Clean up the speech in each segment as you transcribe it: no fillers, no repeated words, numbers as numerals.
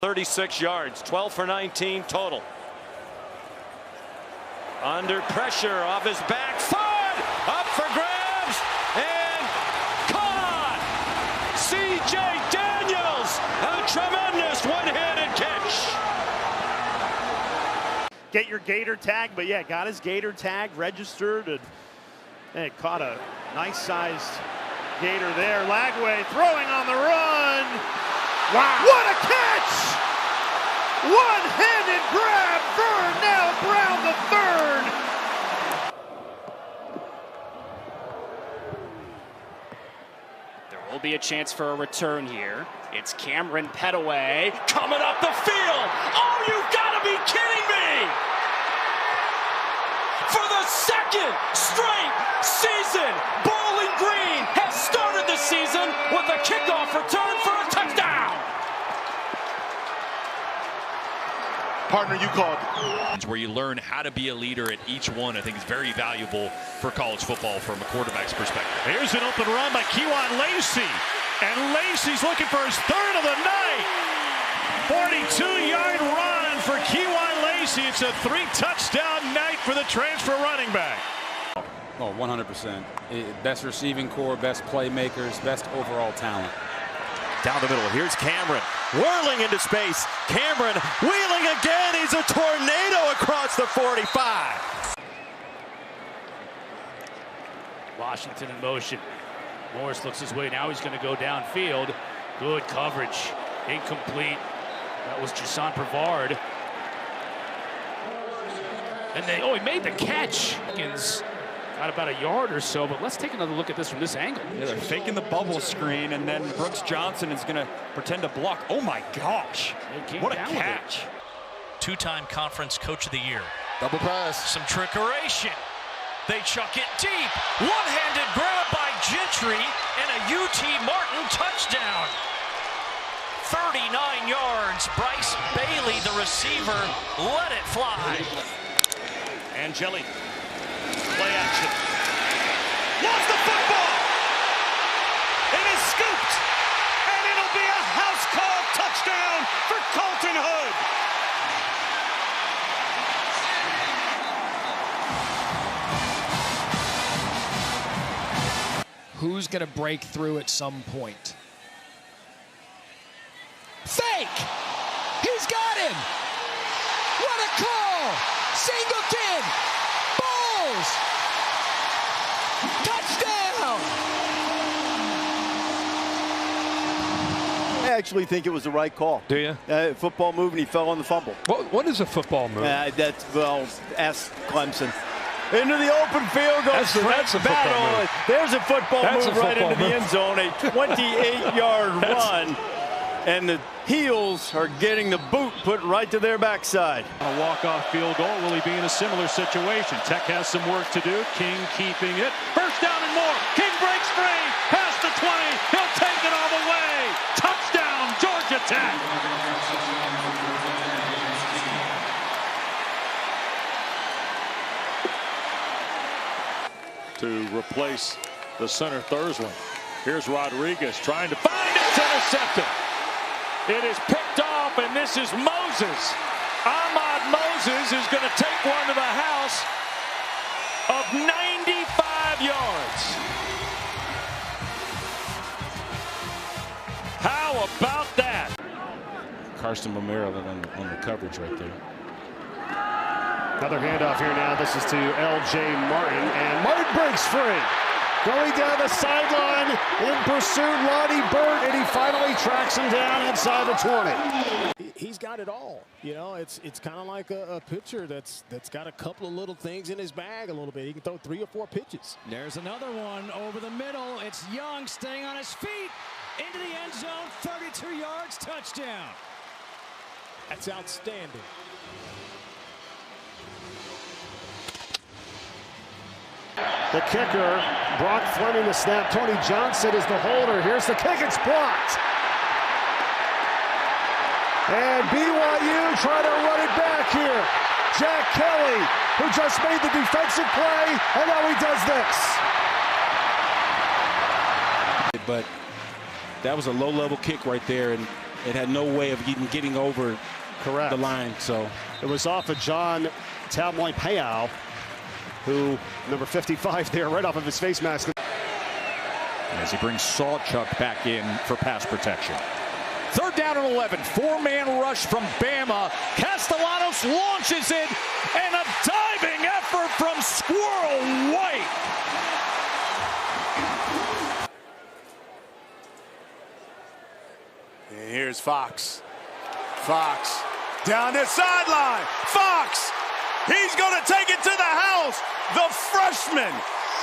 36 yards, 12 for 19 total. Under pressure, off his back foot, up for grabs, and caught! C.J. Daniels, a tremendous one-handed catch. Get your gator tag, but yeah, got his gator tag registered, and caught a nice-sized gator there. Lagway throwing on the run. Wow! What a catch! One-handed grab. Vern now Brown the third. There will be a chance for a return here. It's Cameron Petaway coming up the field. Oh, you've got to be kidding me! For the second straight season, Bowling Green has started the season with a kickoff return for a touchdown. Partner, you called. Where you learn how to be a leader at each one, I think is very valuable for college football from a quarterback's perspective. Here's an open run by Kewan Lacey. And Lacey's looking for his third of the night. 42-yard run for Kewan Lacey. It's a 3-touchdown night for the transfer running back. Oh, 100%. Best receiving core, best playmakers, best overall talent. Down the middle, here's Cameron, whirling into space. Cameron wheeling again. He's a tornado across the 45. Washington in motion. Morris looks his way. Now he's going to go downfield. Good coverage. Incomplete. That was Jason Brevard. And he made the catch. Got about a yard or so, but let's take another look at this from this angle. Yeah, they're faking the bubble screen, and then Brooks Johnson is going to pretend to block. Oh my gosh, what a catch. Two-time conference coach of the year. Double pass. Some trickeration. They chuck it deep. One-handed grab by Gentry and a UT Martin touchdown. 39 yards. Bryce Bailey, the receiver, let it fly. Angeli. Play action. Lost the football. It is scooped. And it'll be a house call touchdown for Colton Hood. Who's going to break through at some point? Fake! He's got him! What a call! Singleton! Balls! Touchdown! I actually think it was the right call. Do you? Football move, and he fell on the fumble. What is a football move? Ask Clemson. Into the open field goes that's a battle. There's a football move right into the end zone. A 28-yard run. And the heels are getting the boot put right to their backside. A walk-off field goal. Will he be in a similar situation? Tech has some work to do. King keeping it. First down and more. King breaks free. Past the 20. He'll take it all the way. Touchdown, Georgia Tech. To replace the center Thursland. Here's Rodriguez trying to find it. It's intercepted. It is picked off, and this is Moses. Ahmad Moses is going to take one to the house of 95 yards. How about that? Carson Mamerlin on the coverage right there. Another handoff here now. This is to L.J. Martin, and Martin breaks free. Going down the sideline in pursuit, Lonnie Burt, and he finally tracks him down inside the 20. He's got it all. You know, it's kind of like a pitcher that's got a couple of little things in his bag a little bit. He can throw 3 or 4 pitches. There's another one over the middle. It's Young staying on his feet into the end zone. 32 yards, touchdown. That's outstanding. The kicker, Brock Fleming the snap. Tony Johnson is the holder. Here's the kick. It's blocked. And BYU trying to run it back here. Jack Kelly, who just made the defensive play, and now he does this. But that was a low-level kick right there, and It had no way of even getting over the line. So it was off of John Taumoi-Peau, who, number 55 there, right off of his face mask. As he brings Sawchuk back in for pass protection. 3rd down and 11. 4-man rush from Bama. Castellanos launches it, and a diving effort from Squirrel White. And here's Fox. Fox down the sideline. Fox, he's going to take it to the house. The freshman,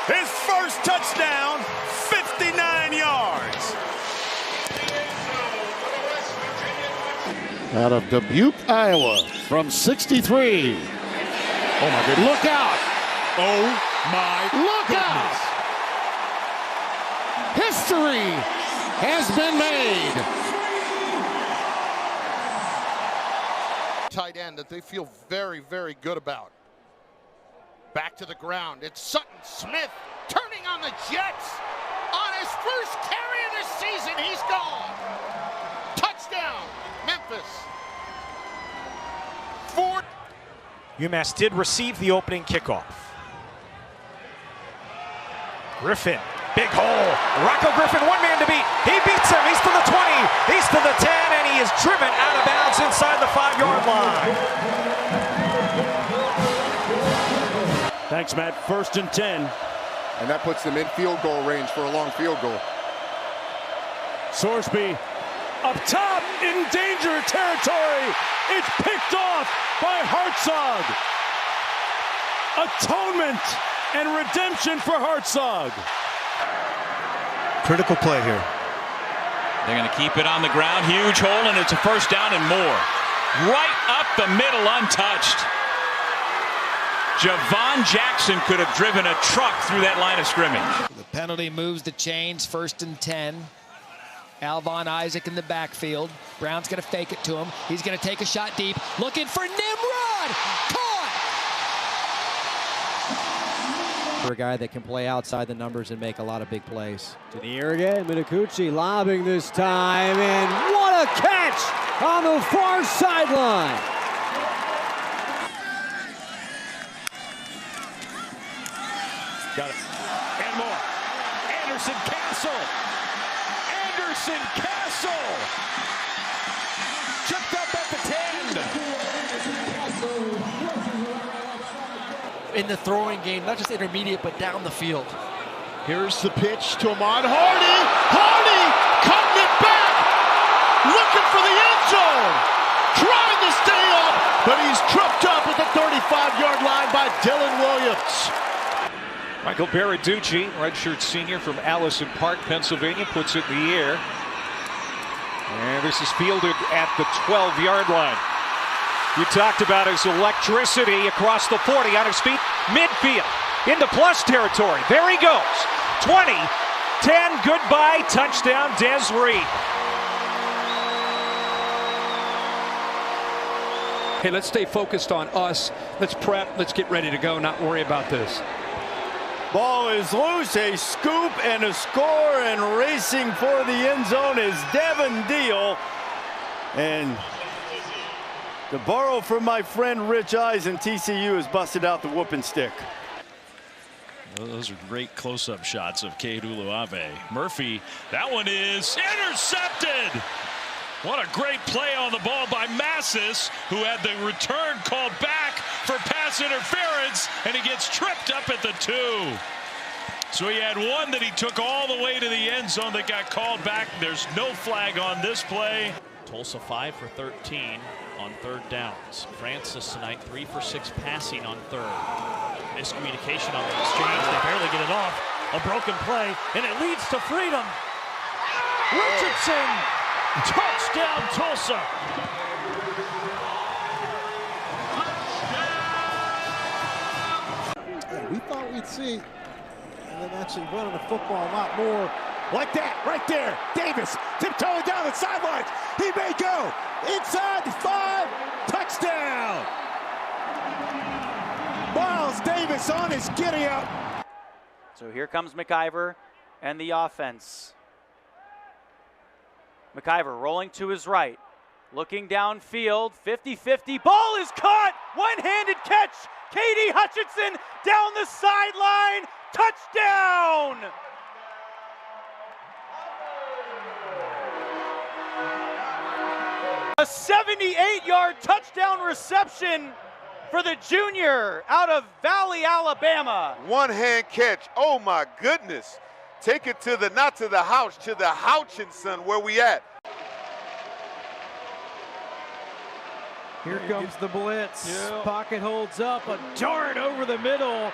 his first touchdown, 59 yards. Out of Dubuque, Iowa, from 63. Oh, my goodness. Look out. Oh, my Look goodness. out. History has been made. Tight end that they feel very, very good about. Back to the ground. It's Sutton Smith turning on the Jets. On his first carry of the season, he's gone. Touchdown, Memphis. UMass did receive the opening kickoff. Griffin, big hole. Rocco Griffin, one man to beat. He beats him. He's to the 20. He's to the 10, and he is driven out of bounds inside the 5-yard line. Thanks, Matt. 1st and 10. And that puts them in field goal range for a long field goal. Sorsby up top in danger territory. It's picked off by Hartzog. Atonement and redemption for Hartzog. Critical play here. They're going to keep it on the ground. Huge hole, and it's a 1st down and more. Right up the middle, untouched. Javon Jackson could have driven a truck through that line of scrimmage. The penalty moves the chains. 1st and 10. Alvon Isaac in the backfield. Brown's going to fake it to him. He's going to take a shot deep. Looking for Nimrod. Caught! For a guy that can play outside the numbers and make a lot of big plays. To the air again. Minicucci lobbing this time. And what a catch on the far sideline. Got it. And more. Anderson Castle. Anderson Castle. Tripped up at the 10. In the throwing game, not just intermediate, but down the field. Here's the pitch to Ahmad Hardy. Hardy cutting it back. Looking for the end zone. Trying to stay up, but he's tripped up at the 35-yard line by Dylan Williams. Michael Baraducci, redshirt senior from Allison Park, Pennsylvania, puts it in the air. And this is fielded at the 12-yard line. You talked about his electricity across the 40 on his feet, midfield, into plus territory. There he goes. 20, 10, goodbye, touchdown, Des Reed. Hey, let's stay focused on us. Let's prep. Let's get ready to go, not worry about this. Ball is loose, a scoop and a score, and racing for the end zone is Devin Deal. And to borrow from my friend Rich Eisen, TCU has busted out the whooping stick. Well, those are great close-up shots of Cade Uluave. Murphy, that one is intercepted. What a great play on the ball by Massis, who had the return called back for pass interference, and he gets tripped up at the 2. So he had one that he took all the way to the end zone that got called back. There's no flag on this play. Tulsa 5 for 13 on 3rd downs. Francis tonight 3 for 6 passing on 3rd. Miscommunication on the exchange. They barely get it off. A broken play, and it leads to freedom. Richardson, touchdown Tulsa. Yeah, we thought we'd see and then actually running the football a lot more like that right there. Davis tiptoeing down the sidelines. He may go inside the 5. Touchdown. Miles Davis on his giddy up. So here comes McIver and the offense. McIver rolling to his right. Looking downfield, 50-50, ball is caught, one-handed catch, K.D. Hutchinson down the sideline, touchdown! A 78-yard touchdown reception for the junior out of Valley, Alabama. One-hand catch, oh my goodness. Take it to the, not to the house, to the Hutchinson, where we at. Here comes the blitz. Pocket holds up, a dart over the middle.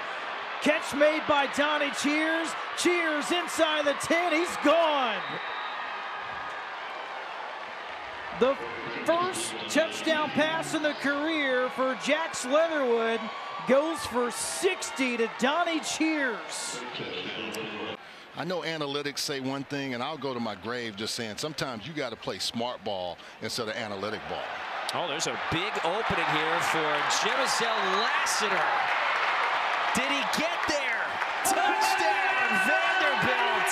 Catch made by Donnie Cheers. Cheers inside the 10, he's gone. The first touchdown pass in the career for Jax Leatherwood goes for 60 to Donnie Cheers. I know analytics say one thing, and I'll go to my grave just saying sometimes you got to play smart ball instead of analytic ball. Oh, there's a big opening here for Jemison Lassiter. Did he get there? Touchdown, Vanderbilt.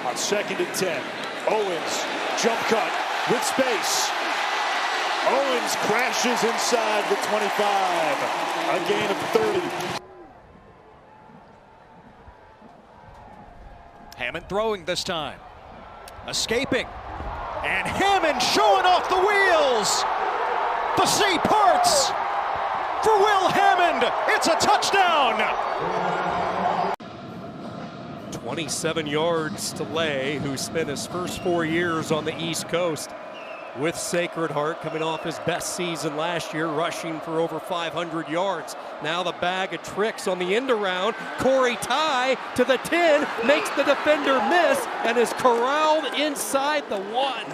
On 2nd and 10, Owens, jump cut with space. Owens crashes inside the 25, a gain of 30. Hammond throwing this time. Escaping. And Hammond showing off the wheels. The sea parts for Will Hammond. It's a touchdown. 27 yards to Lay, who spent his first 4 years on the East Coast with Sacred Heart, coming off his best season last year, rushing for over 500 yards. Now the bag of tricks on the end around. Corey Ty to the 10, makes the defender miss, and is corralled inside the 1.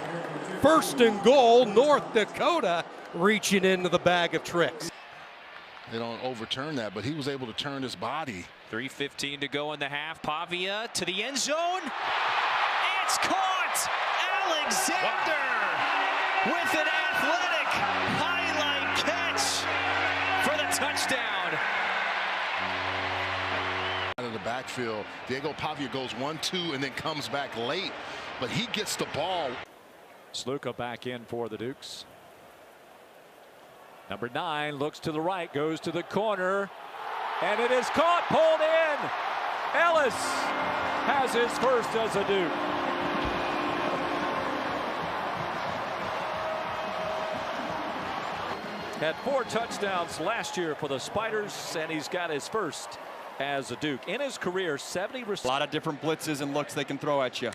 First and goal, North Dakota reaching into the bag of tricks. They don't overturn that, but he was able to turn his body. 3:15 to go in the half. Pavia to the end zone. It's caught! Alexander with an athletic highlight catch for the touchdown. Out of the backfield, Diego Pavia goes 1-2 and then comes back late, but he gets the ball. Sluka back in for the Dukes. Number 9 looks to the right, goes to the corner, and it is caught, pulled in. Ellis has his first as a Duke. Had 4 touchdowns last year for the Spiders, and he's got his first as a Duke. In his career, 70 A lot of different blitzes and looks they can throw at you.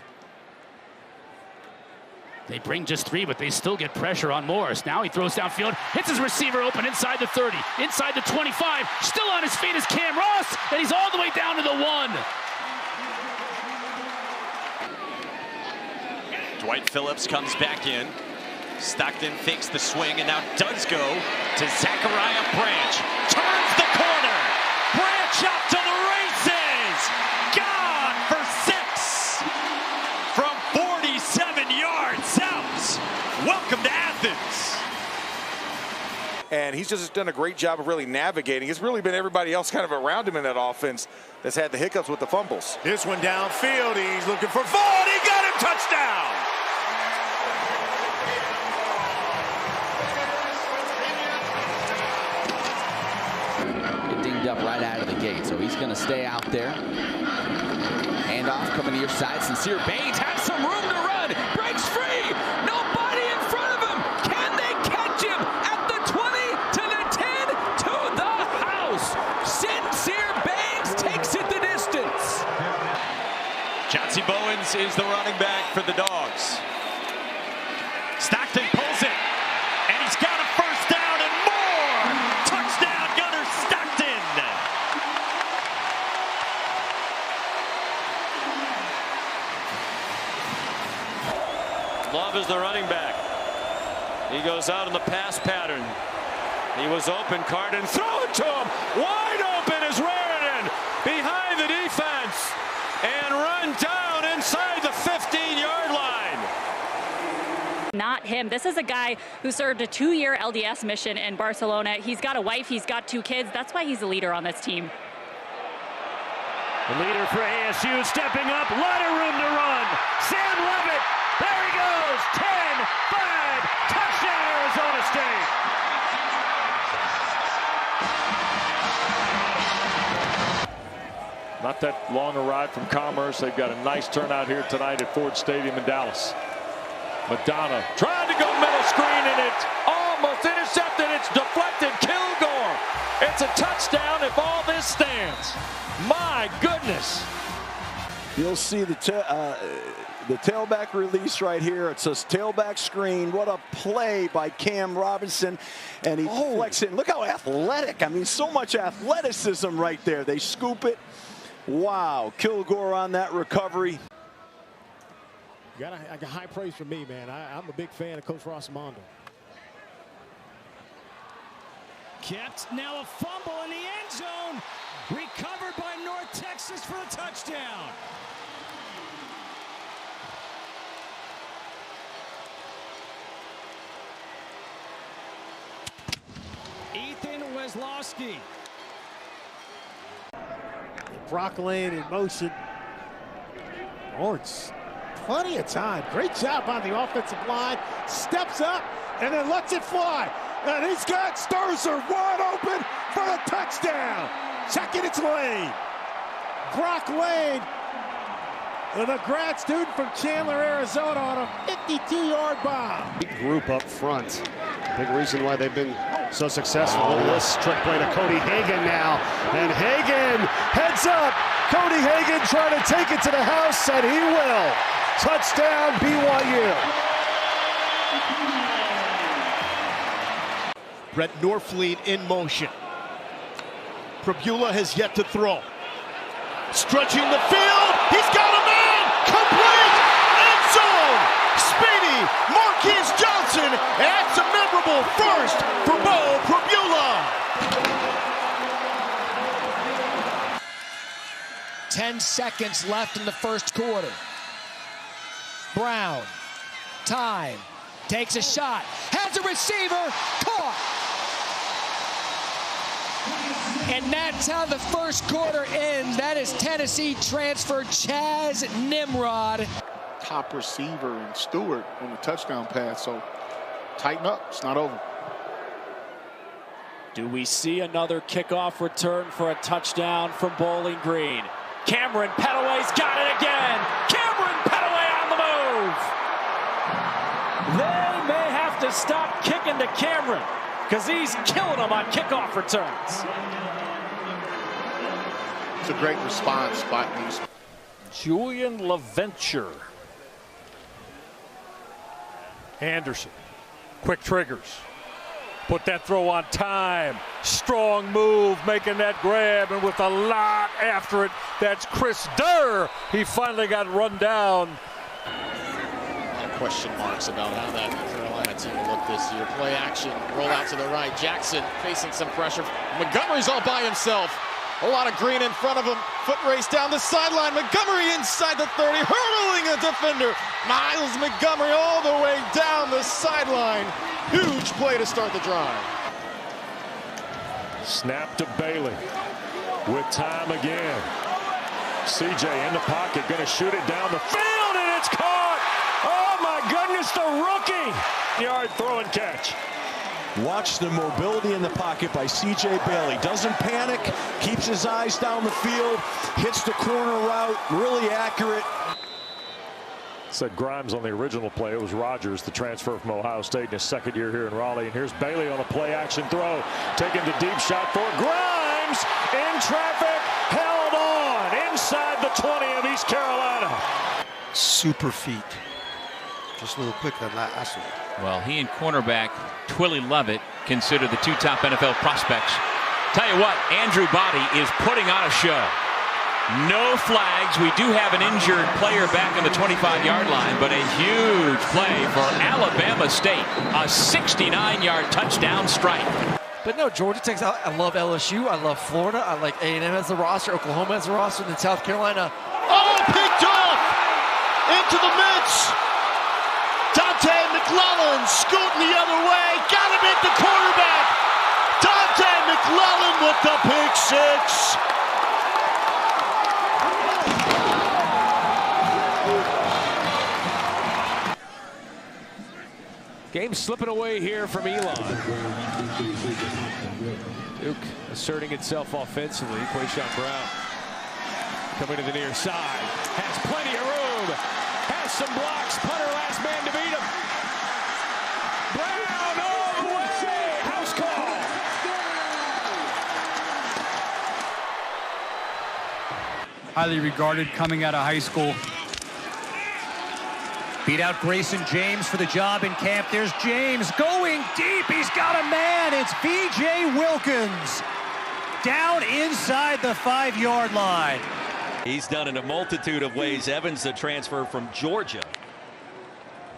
They bring just 3, but they still get pressure on Morris. Now he throws downfield, hits his receiver open inside the 30, inside the 25. Still on his feet is Cam Ross, and he's all the way down to the 1. Dwight Phillips comes back in. Stockton fakes the swing and now does go to Zachariah Branch. Turns the corner. Branch up to the races. Gone for 6 from 47 yards out. Welcome to Athens. And he's just done a great job of really navigating. It's really been everybody else kind of around him in that offense that's had the hiccups with the fumbles. This one downfield, he's looking for Vaughn. He got him, touchdown. Dinged up right out of the gate, so he's going to stay out there. Handoff coming near side. Sincere Baines has some room to run. Breaks free. Nobody in front of him. Can they catch him at the 20 to the 10 to the house? Sincere Baines takes it the distance. Chauncey Bowens is the running back for the Dogs. Stockton pulls it, and he's got a first down and more. Touchdown, Gunner Stockton. Love is the running back. He goes out in the pass pattern. He was open, Carden, throw it to him. Wide open is Raritan behind the defense and run down inside the 15-yard line. not him. This is a guy who served a 2-year LDS mission in Barcelona. He's got a wife, he's got 2 kids. That's why he's a leader on this team. The leader for ASU stepping up, lot of room to run. Sam Levitt, there he goes, 10-5, touchdown Arizona State. Not that long a ride from Commerce. They've got a nice turnout here tonight at Ford Stadium in Dallas. Madonna trying to go middle screen, and it's almost intercepted. It's deflected. Kilgore. It's a touchdown if all this stands. My goodness. You'll see the tailback release right here. It says tailback screen. What a play by Cam Robinson. And he deflects it. And look how athletic. I mean, so much athleticism right there. They scoop it. Wow. Kilgore on that recovery. I got high praise from me, man. I'm a big fan of Coach Rossmondo. Kept, now a fumble in the end zone. Recovered by North Texas for a touchdown. Ethan Weslowski. Brock Lane in motion. Lawrence, plenty of time. Great job on the offensive line. Steps up and then lets it fly. And he's got Sturzer wide open for a touchdown. Checking its lane. Brock Lane, the grad student from Chandler, Arizona, on a 52-yard bomb. Big group up front. Big reason why they've been so successful. This trick play to Cody Hagan now. And Hagan heads up. Cody Hagan trying to take it to the house, and he will. Touchdown, BYU. Brett Norfleet in motion. Prabula has yet to throw. Stretching the field. He's got a man. Complete. End zone. Speedy. Marquise Johnson. That's a memorable first for Bo Prabula. 10 seconds left in the first quarter. Brown. Time. Takes a shot. Has a receiver. Caught. And that's how the first quarter ends. That is Tennessee transfer Chaz Nimrod. Top receiver and Stewart on the touchdown pass, so tighten up. It's not over. Do we see another kickoff return for a touchdown from Bowling Green? Cameron Petaway's got it again. Cameron Petaway on the move. They may have to stop kicking to Cameron because he's killing them on kickoff returns. It's a great response by these. Julian LaVenture. Anderson. Quick triggers. Put that throw on time. Strong move, making that grab, and with a lot after it. That's Chris Durr. He finally got run down. A lot of question marks about how that Carolina team will look this year. Play action, roll out to the right. Jackson facing some pressure. Montgomery's all by himself. A lot of green in front of him. Foot race down the sideline. Montgomery inside the 30, hurdling a defender. Miles Montgomery all the way down the sideline. Huge play to start the drive. Snap to Bailey. With time again. CJ in the pocket, going to shoot it down the field, and it's caught. Oh my goodness, the rookie. Yard throw and catch. Watch the mobility in the pocket by C.J. Bailey. Doesn't panic, keeps his eyes down the field, hits the corner route, really accurate. Said Grimes on the original play. It was Rogers, the transfer from Ohio State in his second year here in Raleigh. And here's Bailey on a play-action throw. Taking the deep shot for Grimes. In traffic, held on inside the 20 of East Carolina. Super feet. Just a little quicker than last one. Well, he and cornerback Twilly Lovett consider the two top NFL prospects. Tell you what, Andrew Body is putting on a show. No flags. We do have an injured player back on the 25-yard line, but a huge play for Alabama State. A 69-yard touchdown strike. But no, Georgia Tech, I love LSU. I love Florida. I like A&M as the roster. Oklahoma as the roster. And then South Carolina. Oh, picked off! Into the midst! Dante McClellan scooting the other way. Got him at the quarterback. Dante McClellan with the pick six. Game slipping away here from Elon. Duke asserting itself offensively. Quayshawn Brown coming to the near side. Has plenty of room. Has some blocks. Punter last man to beat him. Brown all the way. House call. Highly regarded coming out of high school. Beat out Grayson James for the job in camp. There's James going deep. He's got a man. It's V.J. Wilkins. Down inside the 5-yard line. He's done in a multitude of ways. Evans, the transfer from Georgia.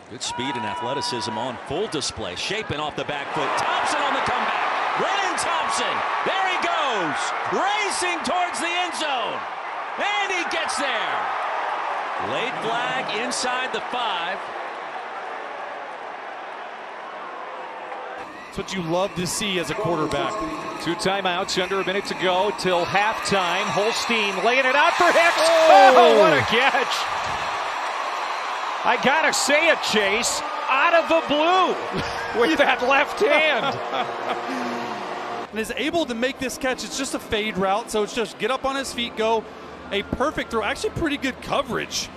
Good speed and athleticism on full display. Shaping off the back foot. Thompson on the comeback. Brennan Thompson. There he goes. Racing towards the end zone. And he gets there. Late flag inside the 5. That's what you love to see as a quarterback. 2 timeouts, under a minute to go till halftime. Holstein laying it out for Hicks. Oh, what a catch. I gotta say it, Chase. Out of the blue with that left hand. And is able to make this catch. It's just a fade route, so it's just get up on his feet, go. A perfect throw. Actually pretty good coverage.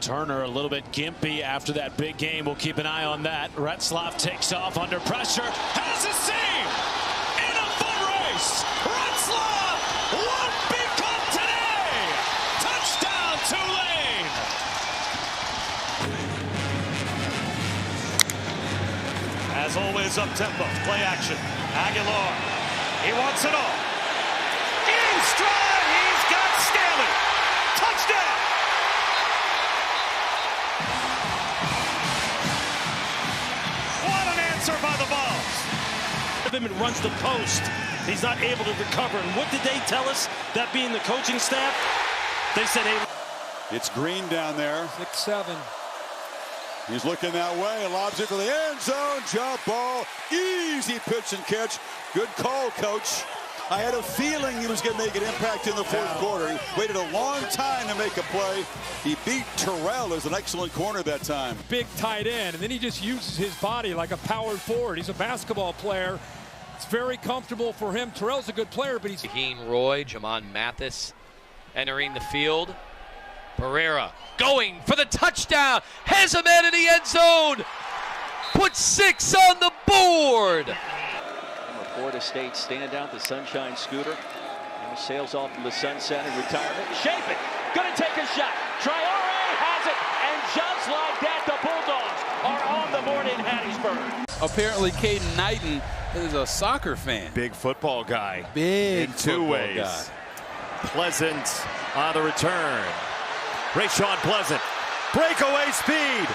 Turner a little bit gimpy after that big game. We'll keep an eye on that. Retzlaff takes off under pressure. Has a seam in a foot race. Retzlaff won't be caught today. Touchdown, Tulane. As always, up tempo. Play action. Aguilar. He wants it all. In stride. He's got Stanley. Touchdown. What an answer by the Vols. Him and runs the post. He's not able to recover. And what did they tell us? That being the coaching staff, they said, hey. It's Green down there. 6-7. He's looking that way. Lobs it for the end zone. Jump ball. Easy pitch and catch. Good call, coach. I had a feeling he was going to make an impact in the fourth quarter. He waited a long time to make a play. He beat Terrell as an excellent corner that time. Big tight end, and then he just uses his body like a power forward. He's a basketball player. It's very comfortable for him. Terrell's a good player, but he's... Shaheen Roy, Jamon Mathis entering the field. Pereira going for the touchdown. Has a man in the end zone. Put 6 on the board. Florida State standout, the Sunshine Scooter. And sails off from the sunset in retirement. Shape it. Gonna take a shot. Traore has it. And just like that, the Bulldogs are on the board in Hattiesburg. Apparently, Caden Knighton is a soccer fan. Big football guy. Big in 2 ways. Guy. Pleasant on the return. Rayshawn Pleasant. Breakaway speed.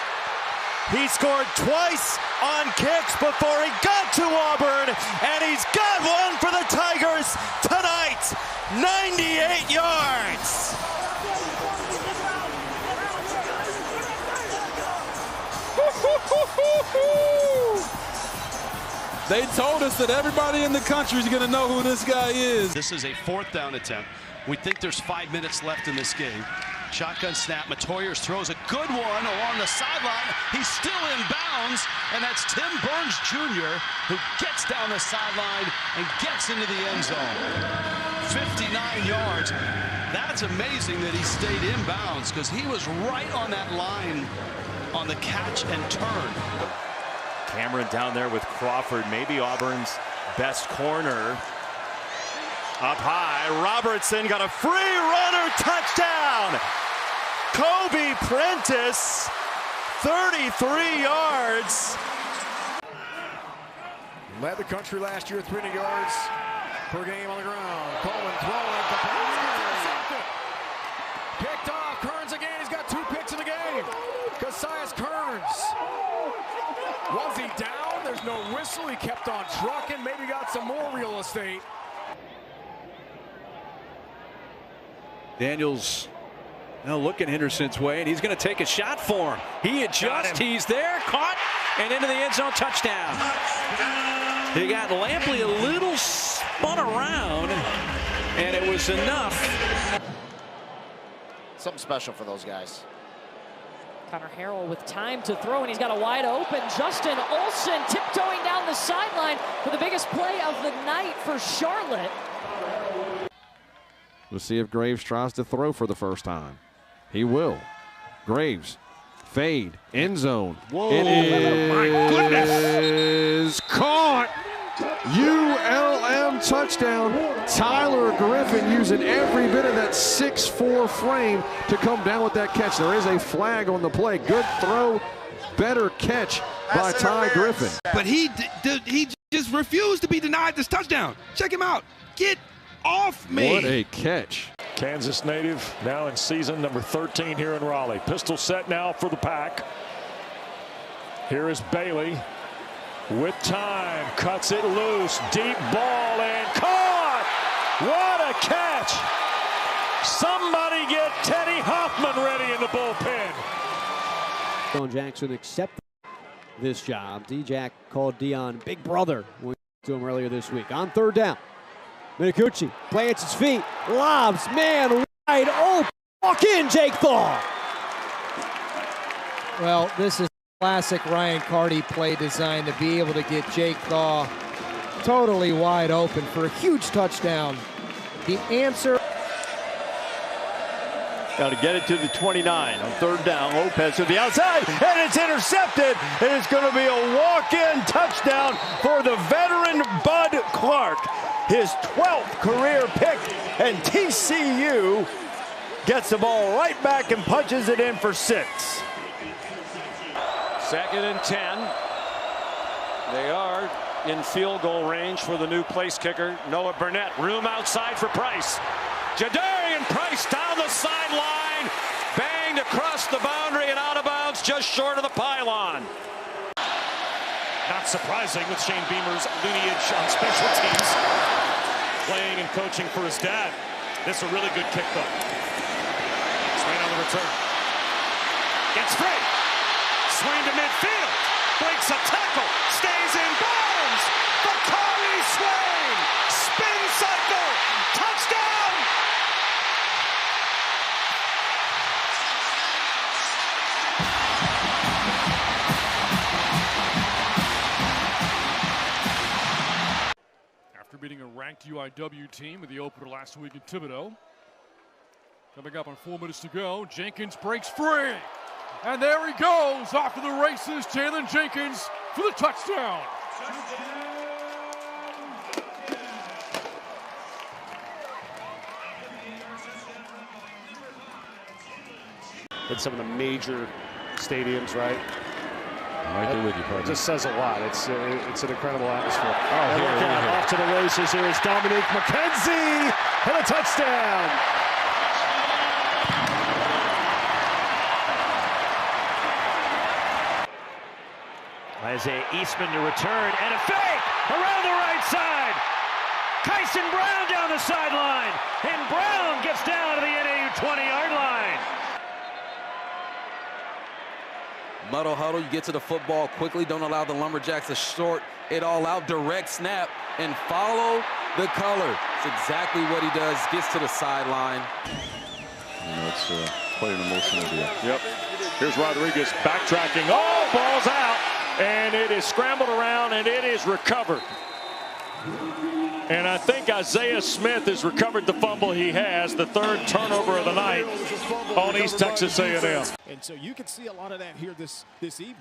He scored twice on kicks before he got to Auburn, and he's got one for the Tigers tonight. 98 yards. They told us that everybody in the country is going to know who this guy is. This is a 4th down attempt. We think there's 5 minutes left in this game. Shotgun snap. Matoyers throws a good one along the sideline. He's still in bounds, and that's Tim Burns Jr. who gets down the sideline and gets into the end zone. 59 yards. That's amazing that he stayed in bounds because he was right on that line on the catch and turn. Cameron down there with Crawford, maybe Auburn's best corner. Up high, Robertson got a free runner touchdown. Kobe Prentice, 33 yards. Led the country last year, 300 yards per game on the ground. Coleman throwing. Picked off. Kearns again. He's got 2 picks in the game. Cassius Kearns. Was he down? There's no whistle. He kept on trucking. Maybe got some more real estate. Daniels Now looking Henderson's way, and he's going to take a shot for him. He adjusts, he's there, caught, and into the end zone, touchdown. He got Lampley a little spun around, and it was enough. Something special for those guys. Connor Harrell with time to throw, and he's got a wide open Justin Olsen tiptoeing down the sideline for the biggest play of the night for Charlotte. We'll see if Graves tries to throw for the first time. He will. Graves, fade, end zone. Whoa. It is My goodness. Caught. ULM touchdown. Tyler Griffin using every bit of that 6'4" frame to come down with that catch. There is a flag on the play. Good throw, better catch by Ty Griffin. But he just refused to be denied this touchdown. Check him out. Get off me. What a catch. Kansas native now in season number 13 here in Raleigh. Pistol set now for the pack. Here is Bailey with time, cuts it loose, deep ball and caught. What a catch. Somebody get Teddy Hoffman ready in the bullpen. Dion Jackson accepted this job. D-Jack called Dion big brother to him earlier this week. On third down, Minicucci plants his feet, lobs, man wide open. Walk in, Jake Thaw. Well, this is classic Ryan Carty play designed to be able to get Jake Thaw totally wide open for a huge touchdown. The answer. Got to get it to the 29 on third down. Lopez to the outside, and it's intercepted. And it's going to be a walk-in touchdown for the veteran Bud Clark. His 12th career pick, and TCU gets the ball right back and punches it in for 6. 2nd and 10. They are in field goal range for the new place kicker, Noah Burnett. Room outside for Price. Jadarian Price down the sideline, banged across the boundary and out of bounds just short of the pylon. Not surprising with Shane Beamer's lineage on special teams. Playing and coaching for his dad. This is a really good kick though. Swain on the return. Gets free. Swain to midfield. Breaks a tackle. Stays in bounds. Bakari Swain. Spin cycle. Touchdown. After beating a ranked UIW team with the opener last week in Thibodeau. Coming up on 4 minutes to go, Jenkins breaks free. And there he goes, off to the races, Jalen Jenkins for the touchdown. In some of the major stadiums, right? I'm right there with you, partner. It just says a lot. It's an incredible atmosphere. Oh, here. Off to the races. Here is Dominique McKenzie and a touchdown. Isaiah Eastman to return, and a fake around the right side. Kyson Brown down the sideline, and Brown gets down to the NAU 20-yard line. Muddle huddle, you get to the football quickly. Don't allow the Lumberjacks to short it all out. Direct snap and follow the color. It's exactly what he does. Gets to the sideline. You know, it's quite an emotional deal. Yep. Here's Rodriguez backtracking. Oh, ball's out. And it is scrambled around and it is recovered. And I think Isaiah Smith has recovered the fumble he has, the 3rd turnover of the night on East Texas A&M. And so you can see a lot of that here this evening.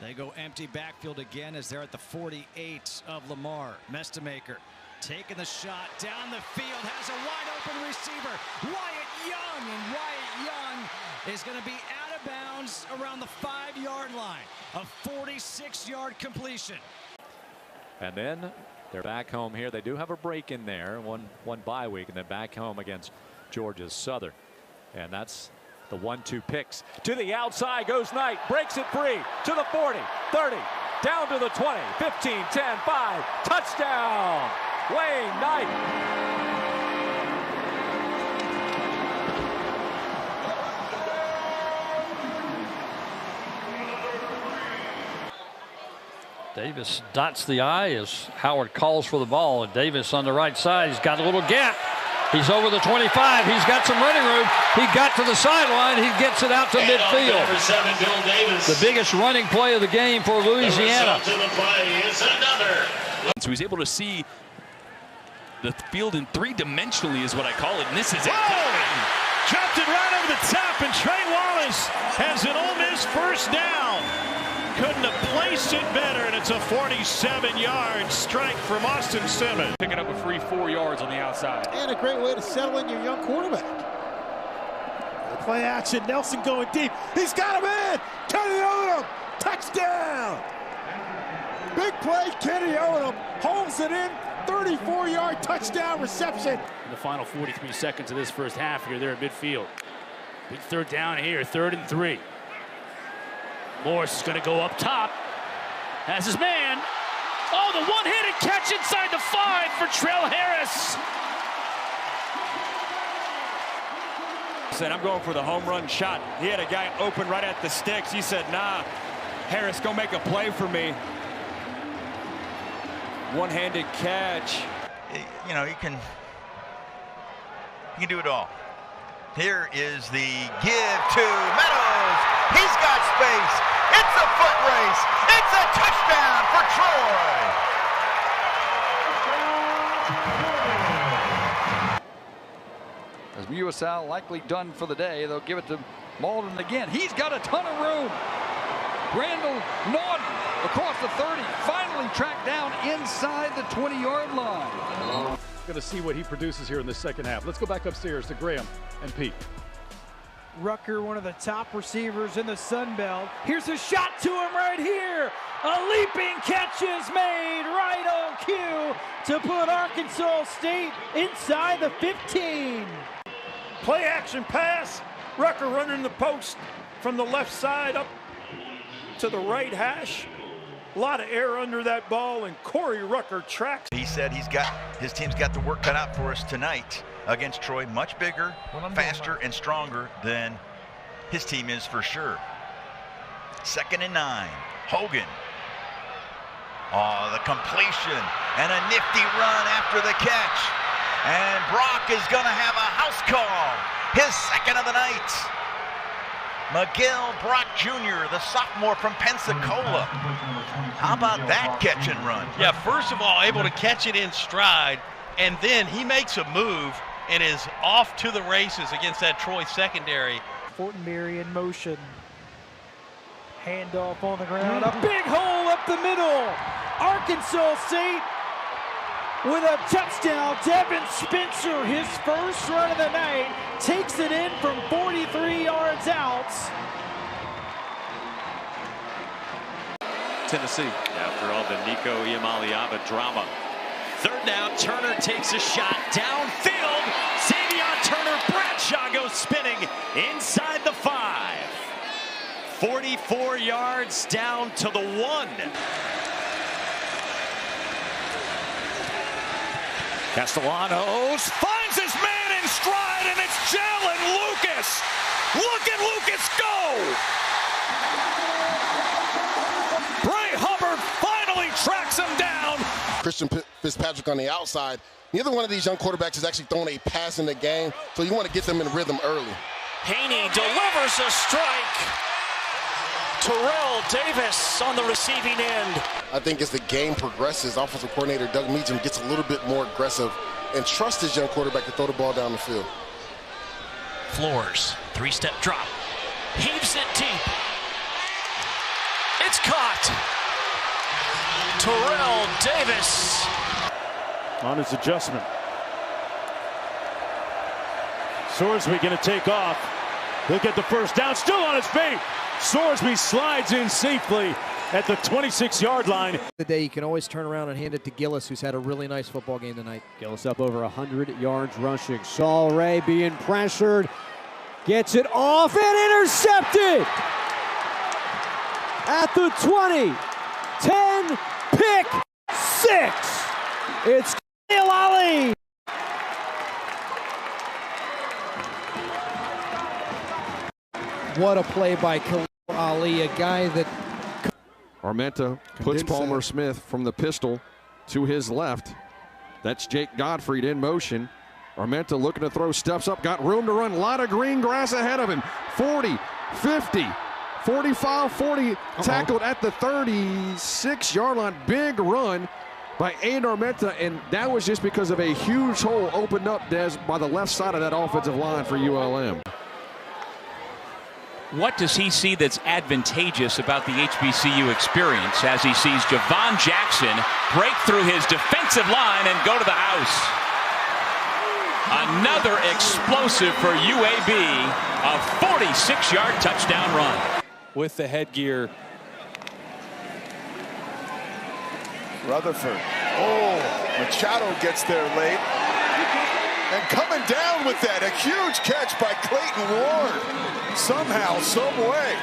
They go empty backfield again as they're at the 48 of Lamar. Mestamaker taking the shot down the field, has a wide open receiver, Wyatt Young, and Wyatt Young is going to be out of bounds around the 5-yard line. A 46-yard completion. And then they're back home here. They do have a break in there, one bye week, and then back home against Georgia Southern. And that's the 1-2 picks. To the outside goes Knight, breaks it free to the 40, 30, down to the 20, 15, 10, 5, touchdown, Wayne Knight. Davis dots the I as Howard calls for the ball, and Davis on the right side. He's got a little gap. He's over the 25. He's got some running room. He got to the sideline. He gets it out to midfield. Number 7, Bill Davis. The biggest running play of the game for Louisiana. To the play is another. So he's able to see the field in three-dimensionally is what I call it, and this is it. Dropped it right over the top, and Trey Wallace has an Ole Miss first down. Couldn't have placed it better, and it's a 47-yard strike from Austin Simmons. Picking up a free 4 yards on the outside. And a great way to settle in your young quarterback. The play action, Nelson going deep. He's got him in. Kenny Odom, touchdown. Big play, Kenny Odom holds it in. 34-yard touchdown reception. In the final 43 seconds of this first half here, they're at midfield. Big third down here, 3rd and 3. Morris is going to go up top. Has his man. Oh, the one-handed catch inside the 5 for Trell Harris. Said, I'm going for the home run shot. He had a guy open right at the sticks. He said, nah, Harris, go make a play for me. One-handed catch. You know, you can do it all. Here is the give to Meadows. He's got space. It's a foot race. It's a touchdown for Troy. As USL likely done for the day, they'll give it to Malden again. He's got a ton of room. Randall Naughton across the 30, finally tracked down inside the 20-yard line. Going to see what he produces here in the second half. Let's go back upstairs to Graham and Pete. Rucker, one of the top receivers in the Sun Belt. Here's a shot to him right here. A leaping catch is made right on cue to put Arkansas State inside the 15. Play action pass. Rucker running the post from the left side up to the right hash. A lot of air under that ball, and Corey Rucker tracks. He said his team's got the work cut out for us tonight against Troy. Much bigger, faster, and stronger than his team is for sure. 2nd and 9. Hogan. Oh, the completion and a nifty run after the catch. And Brock is going to have a house call. His 2nd of the night. Miguel Brock Jr., the sophomore from Pensacola. How about that catch and run? Yeah, first of all, able to catch it in stride, and then he makes a move and is off to the races against that Troy secondary. Fortenberry in motion. Handoff on the ground. A big hole up the middle. Arkansas State with a touchdown. Devin Spencer, his first run of the night, takes it in from 43 yards out. Tennessee. After all the Nico Iamaleava drama. 3rd down, Turner takes a shot downfield. Xavion Turner, Bradshaw goes spinning inside the 5. 44 yards down to the 1. Castellanos finds his man in stride, and it's Jalen Lucas. Look at Lucas go! Bray Hubbard finally tracks him down. Christian Fitzpatrick on the outside. Neither one of these young quarterbacks has actually thrown a pass in the game, so you want to get them in rhythm early. Haney delivers a strike. Terrell Davis on the receiving end. I think as the game progresses, offensive coordinator Doug Meacham gets a little bit more aggressive and trusts his young quarterback to throw the ball down the field. Floors, 3-step drop. Heaves it deep. It's caught. Terrell Davis. On his adjustment. Sorsby going to take off. He'll get the first down, still on his feet. Sorsby slides in safely at the 26-yard line. The day you can always turn around and hand it to Gillis, who's had a really nice football game tonight. Gillis up over 100 yards rushing. Saul Ray being pressured. Gets it off and intercepted. At the 20. 10, pick 6. It's Khalil Ali. What a play by Khalil Ali, a guy that Armenta puts Palmer Smith from the pistol to his left. That's Jake Gottfried in motion. Armenta looking to throw, steps up, got room to run. A lot of green grass ahead of him. 40, 50, 45, 40. Tackled at the 36-yard line. Big run by Aiden Armenta, and that was just because of a huge hole opened up, Des, by the left side of that offensive line for ULM. What does he see that's advantageous about the HBCU experience as he sees Javon Jackson break through his defensive line and go to the house? Another explosive for UAB, a 46-yard touchdown run. With the headgear. Rutherford. Oh, Machado gets there late. And coming down with that, a huge catch by Clayton Ward. Somehow, some way.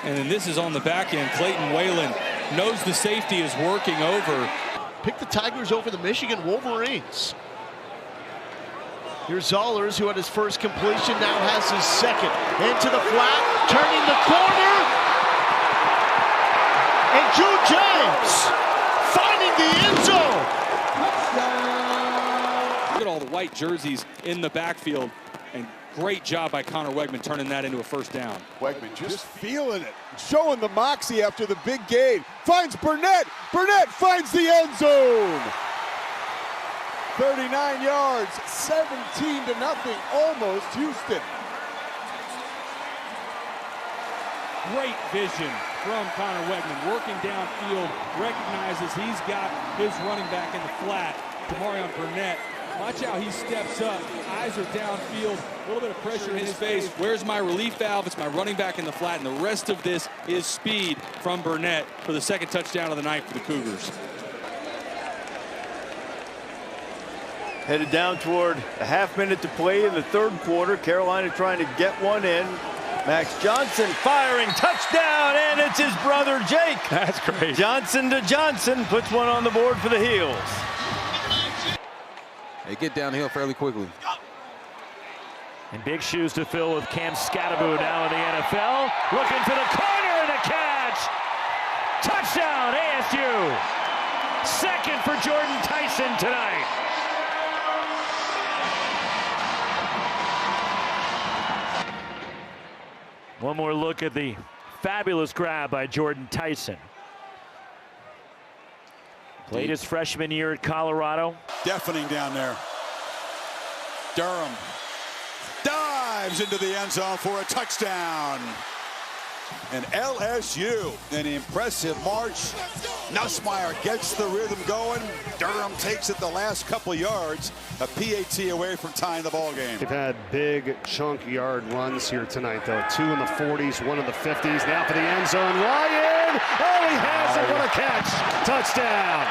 And then this is on the back end. Clayton Whalen knows the safety is working over. Pick the Tigers over the Michigan Wolverines. Here's Zollers, who had his first completion, now has his second. Into the flat, turning the corner. And Jude James finding the end zone. Look at all the white jerseys in the backfield. And great job by Connor Wegman turning that into a first down. Wegman just feeling it, showing the moxie after the big gain. Finds Burnett. Burnett finds the end zone. 39 yards, 17-0, almost Houston. Great vision from Connor Wegman, working downfield, recognizes he's got his running back in the flat, Demarion Burnett. Watch how he steps up, eyes are downfield, a little bit of pressure in his face. Where's my relief valve? It's my running back in the flat, and the rest of this is speed from Burnett for the second touchdown of the night for the Cougars. Headed down toward a half minute to play in the third quarter. Carolina trying to get one in. Max Johnson firing, touchdown, and it's his brother Jake. That's great. Johnson to Johnson puts one on the board for the Heels. They get downhill fairly quickly. And big shoes to fill with Cam Scatteroo now in the NFL. Looking for the corner and the catch. Touchdown ASU. Second for Jordan Tyson tonight. One more look at the fabulous grab by Jordan Tyson. Played his freshman year at Colorado. Deafening down there. Durham dives into the end zone for a touchdown. And LSU, an impressive march. Nussmeier gets the rhythm going. Durham takes it the last couple yards. A PAT away from tying the ball game. They've had big chunk yard runs here tonight, though. 2 in the 40s, 1 in the 50s. Now for the end zone. Ryan! Oh, he has it. What a catch. Touchdown.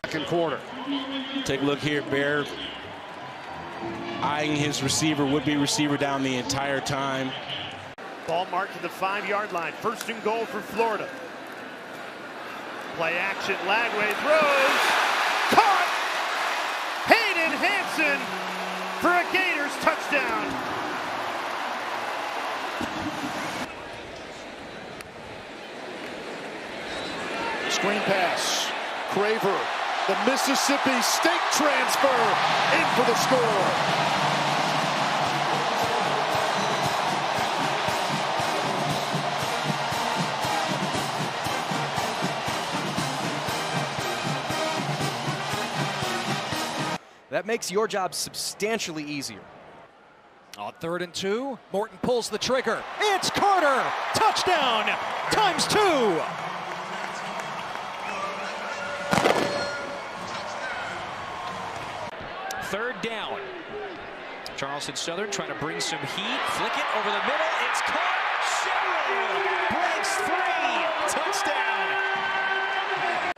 Second quarter. Take a look here, Bear. Eyeing his receiver, would-be receiver down the entire time. Ball marked to the 5-yard line. First and goal for Florida. Play action, Lagway throws. Caught! Hayden Hansen for a Gators touchdown. Screen pass. Craver. The Mississippi State transfer in for the score. That makes your job substantially easier. On 3rd and 2, Morton pulls the trigger. It's Carter! Touchdown! ×2! Third down. Charleston Southern trying to bring some heat. Flick it over the middle. It's caught. Sherwood breaks free. Touchdown.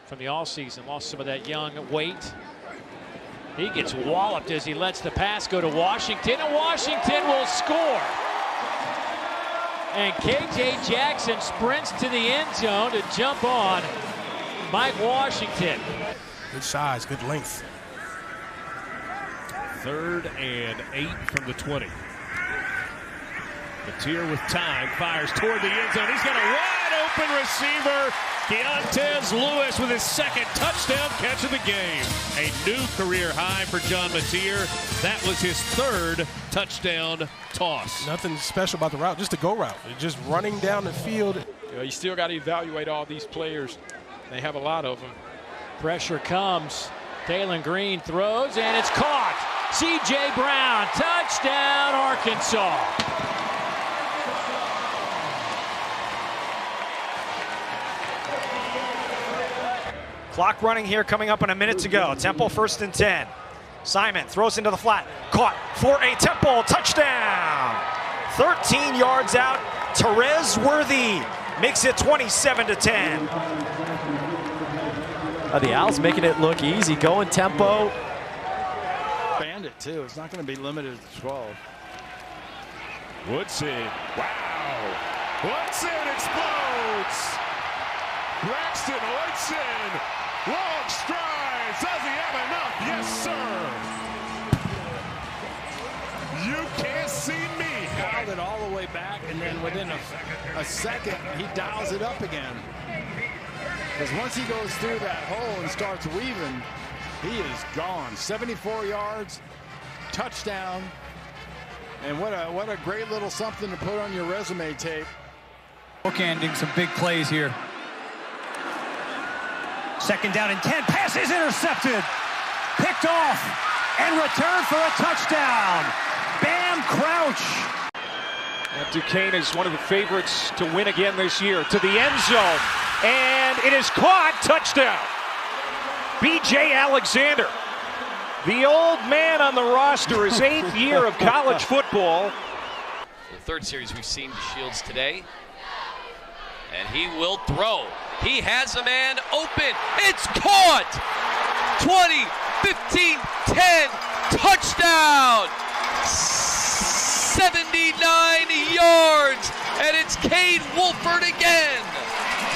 From the all-season, lost some of that young weight. He gets walloped as he lets the pass go to Washington, and Washington will score. And KJ Jackson sprints to the end zone to jump on Mike Washington. Good size, good length. 3rd and 8 from the 20. Matier with time, fires toward the end zone. He's got a wide open receiver. Keontez Lewis with his second touchdown catch of the game. A new career high for John Matier. That was his third touchdown toss. Nothing special about the route, just a go route. Just running down the field. You still got to evaluate all these players. They have a lot of them. Pressure comes. Taylor Green throws, and it's caught. C.J. Brown, touchdown, Arkansas. Clock running here, coming up in a minute to go. Temple 1st and 10. Simon throws into the flat, caught for a Temple touchdown. 13 yards out. Therese Worthy makes it 27-10. The Owls making it look easy, going tempo. Bandit too. It's not going to be limited to 12. Woodson, wow. Woodson explodes. Braxton Woodson, long strides. Does he have enough? Yes, sir. You can't see me. Dialed it all the way back, and then within a second, he dials it up again. Because once he goes through that hole and starts weaving, he is gone. 74 yards, touchdown, and what a great little something to put on your resume tape. Bookending some big plays here. 2nd down and 10. Pass is intercepted. Picked off and returned for a touchdown. Bam Crouch. Duquesne is one of the favorites to win again this year. To the end zone. And it is caught. Touchdown. B.J. Alexander. The old man on the roster, his 8th year of college football. The third series we've seen Shields today. And he will throw. He has a man open. It's caught. 20, 15, 10. Touchdown. 79 yards. And it's Cade Wolford again.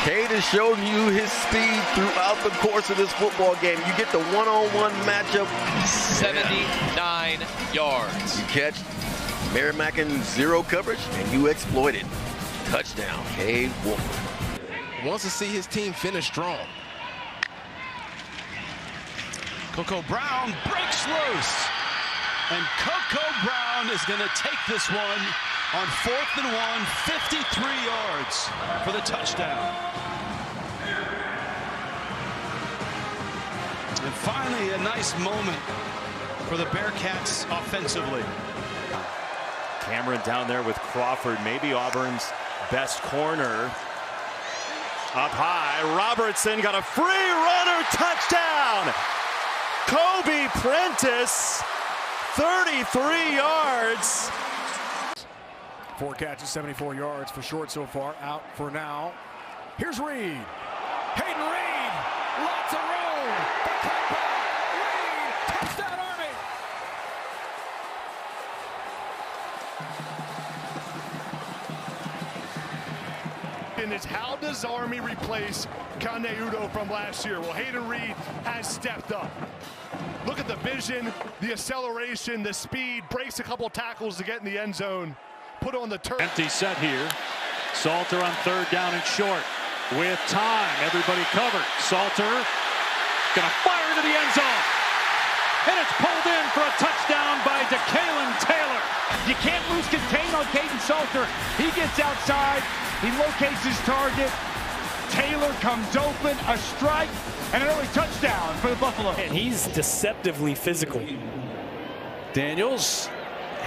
Cade has shown you his speed throughout the course of this football game. You get the one-on-one matchup. 79 yards. You catch Merrimack in zero coverage, and you exploit it. Touchdown, Cade Wolford. Wants to see his team finish strong. Coco Brown breaks loose. And Coco Brown is going to take this one on 4th and 1, 53 yards for the touchdown. And finally, a nice moment for the Bearcats offensively. Cameron down there with Crawford, maybe Auburn's best corner. Up high, Robertson got a free runner, touchdown! Kobe Prentice, 33 yards. 4 catches, 74 yards for short so far. Out for now. Here's Reed. Hayden Reed. Lots of room. The cutback. Reed. Touchdown Army. And it's how does Army replace Kane Udo from last year? Well, Hayden Reed has stepped up. Look at the vision, the acceleration, the speed, breaks a couple tackles to get in the end zone. Put on the turf. Empty set here. Salter on 3rd down and short. With time, everybody covered. Salter gonna fire into the end zone. And it's pulled in for a touchdown by DeKalen Taylor. You can't lose contain on Caden Salter. He gets outside, he locates his target. Taylor comes open, a strike, and an early touchdown for the Buffalo. And he's deceptively physical. Daniels.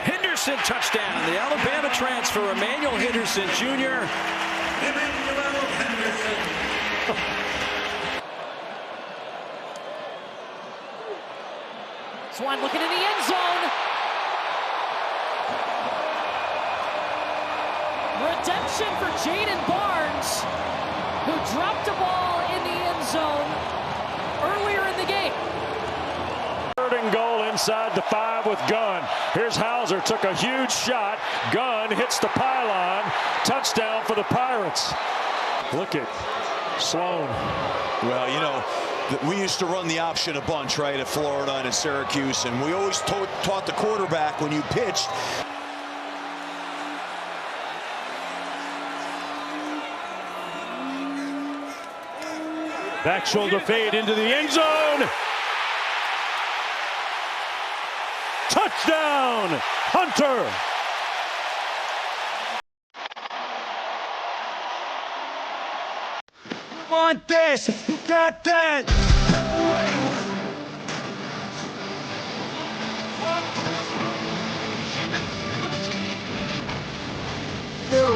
Henderson touchdown. The Alabama transfer, Emmanuel Henderson Jr. Swan looking in the end zone. Redemption for Jaden Barnes, who dropped a ball in the end zone earlier in the game. 3rd and goal inside the 5 with Gunn. Here's Hauser, took a huge shot. Gunn hits the pylon. Touchdown for the Pirates. Look at Sloan. Well, you know, we used to run the option a bunch, right, at Florida and at Syracuse, and we always taught the quarterback when you pitched. Back shoulder fade into the end zone. Touchdown, Hunter. Want this? You got that?